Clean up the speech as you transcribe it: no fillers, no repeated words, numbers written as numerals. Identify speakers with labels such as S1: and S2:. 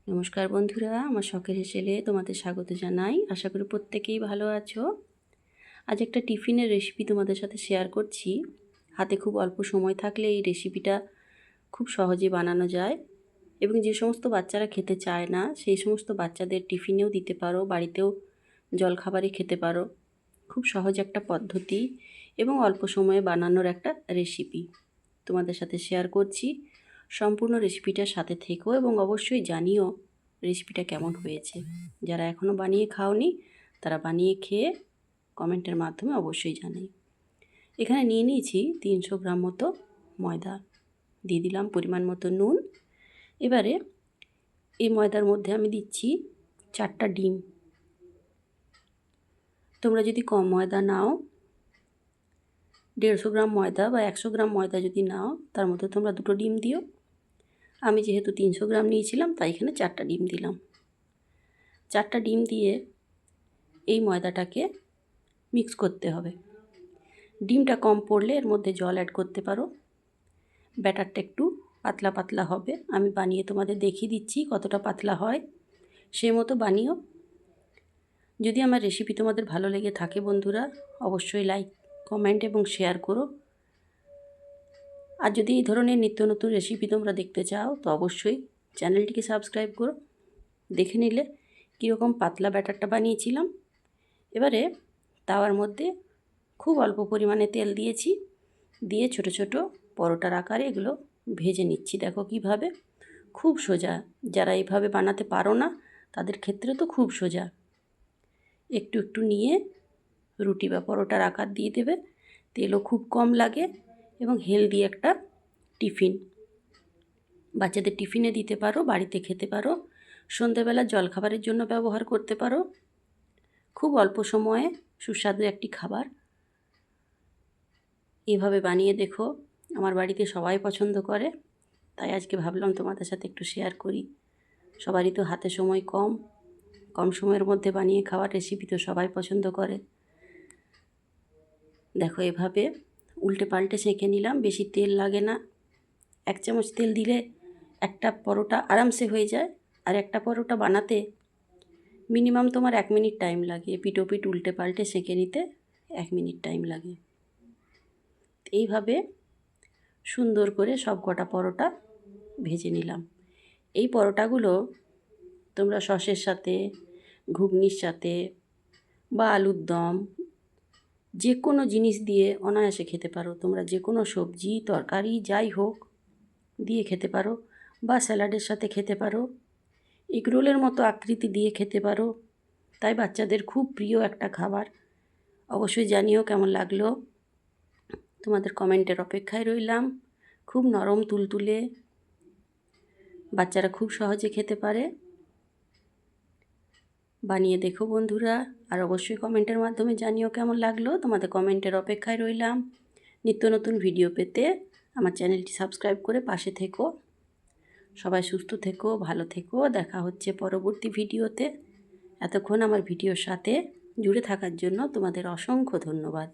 S1: নমস্কার বন্ধুরা, আমার শখের হেসেলে তোমাদের স্বাগত জানাই। আশা করি প্রত্যেকেই ভালো আছো। আজ একটা টিফিনের রেসিপি তোমাদের সাথে শেয়ার করছি। হাতে খুব অল্প সময় থাকলে এই রেসিপিটা খুব সহজে বানানো যায় এবং যে সমস্ত বাচ্চারা খেতে চায় না সেই সমস্ত বাচ্চাদের টিফিনেও দিতে পারো, বাড়িতেও জলখাবারে খেতে পারো। খুব সহজ একটা পদ্ধতি এবং অল্প সময়ে বানানোর একটা রেসিপি তোমাদের সাথে শেয়ার করছি। সম্পূর্ণ রেসিপিটার সাথে থেকো এবং অবশ্যই জানিও রেসিপিটা কেমন হয়েছে। যারা এখনও বানিয়ে খাওনি তারা বানিয়ে খেয়ে কমেন্টের মাধ্যমে অবশ্যই জানাই। এখানে নিয়ে নিয়েছি 300 গ্রাম মতো ময়দা, দিয়ে দিলাম পরিমাণ মতো নুন। এবারে এই ময়দার মধ্যে আমি দিচ্ছি 4টা ডিম। তোমরা যদি কম ময়দা নাও, 150 গ্রাম ময়দা বা 100 গ্রাম ময়দা যদি নাও, তার মধ্যে তোমরা 2টো ডিম দিও। আমি যেহেতু 300 গ্রাম নিয়েছিলাম তাই এখানে 4টা ডিম দিলাম। 4টা ডিম দিয়ে এই ময়দাটাকে মিক্স করতে হবে। ডিমটা কম পড়লে এর মধ্যে জল অ্যাড করতে পারো। ব্যাটারটা একটু পাতলা পাতলা হবে, আমি বানিয়ে তোমাদের দেখিয়ে দিচ্ছি কতটা পাতলা হয়, সেই মতো বানিও। যদি আমার রেসিপি তোমাদের ভালো লেগে থাকে বন্ধুরা, অবশ্যই লাইক, কমেন্ট এবং শেয়ার করো। আর যদি এই ধরনের নিত্য নতুন রেসিপি তোমরা দেখতে চাও তো অবশ্যই চ্যানেলটিকে সাবস্ক্রাইব করো। দেখে নিলে কীরকম পাতলা ব্যাটারটা বানিয়েছিলাম। এবারে তাওয়ার মধ্যে খুব অল্প পরিমাণে তেল দিয়েছি, দিয়ে ছোট ছোট পরোটার আকারে এগুলো ভেজে নিচ্ছি। দেখো কিভাবে, খুব সোজা। যারা এইভাবে বানাতে পারো না তাদের ক্ষেত্রে তো খুব সোজা। একটু একটু নিয়ে রুটি বা পরোটার আকার দিয়ে দেবে। তেলও খুব কম লাগে এবং হেলদি একটা টিফিন। বাচ্চাদের টিফিনে দিতে পারো, বাড়িতে খেতে পারো, সন্ধ্যেবেলা জলখাবারের জন্য ব্যবহার করতে পারো। খুব অল্প সময়ে সুস্বাদু একটি খাবার। এভাবে বানিয়ে দেখো, আমার বাড়িতে সবাই পছন্দ করে, তাই আজকে ভাবলাম তোমাদের সাথে একটু শেয়ার করি। সবারই তো হাতে সময় কম, কম সময়ের মধ্যে বানিয়ে খাওয়ার রেসিপি তো সবাই পছন্দ করে। দেখো এভাবে উল্টে পাল্টে সেঁকে নিলাম, বেশি তেল লাগে না। 1 চামচ তেল দিলে একটা পরোটা আরামসে হয়ে যায়, আর একটা পরোটা বানাতে মিনিমাম তোমার 1 মিনিট টাইম লাগে। পিঠ উল্টে পাল্টে সেঁকে নিতে 1 মিনিট টাইম লাগে। এইভাবে সুন্দর করে সব কটা পরোটা ভেজে নিলাম। এই পরোটাগুলো তোমরা সসের সাথে, ঘুগনির সাথে বা আলুর দম, যে কোনো জিনিস দিয়ে অনায়াসে খেতে পারো। তোমরা যে কোনো সবজি তরকারি যাই হোক দিয়ে খেতে পারো, বা স্যালাডের সাথে খেতে পারো, এগরোলের মতো আকৃতি দিয়ে খেতে পারো। তাই বাচ্চাদের খুব প্রিয় একটা খাবার। অবশ্যই জানিও কেমন লাগলো। তোমাদের কমেন্টের অপেক্ষায় রইলাম। খুব নরম তুলতুলে, বাচ্চারা খুব সহজে খেতে পারে। বানিয়ে দেখো বন্ধুরা, আর অবশ্যই কমেন্টের মাধ্যমে জানিও কেমন লাগলো। তোমাদের কমেন্টের অপেক্ষায় রইলাম। নিত্য নতুন ভিডিও পেতে আমার চ্যানেলটি সাবস্ক্রাইব করে পাশে থেকো। সবাই সুস্থ থেকো, ভালো থেকো। দেখা হচ্ছে পরবর্তী ভিডিওতে। এতক্ষণ আমার ভিডিওর সাথে জুড়ে থাকার জন্য তোমাদের অসংখ্য ধন্যবাদ।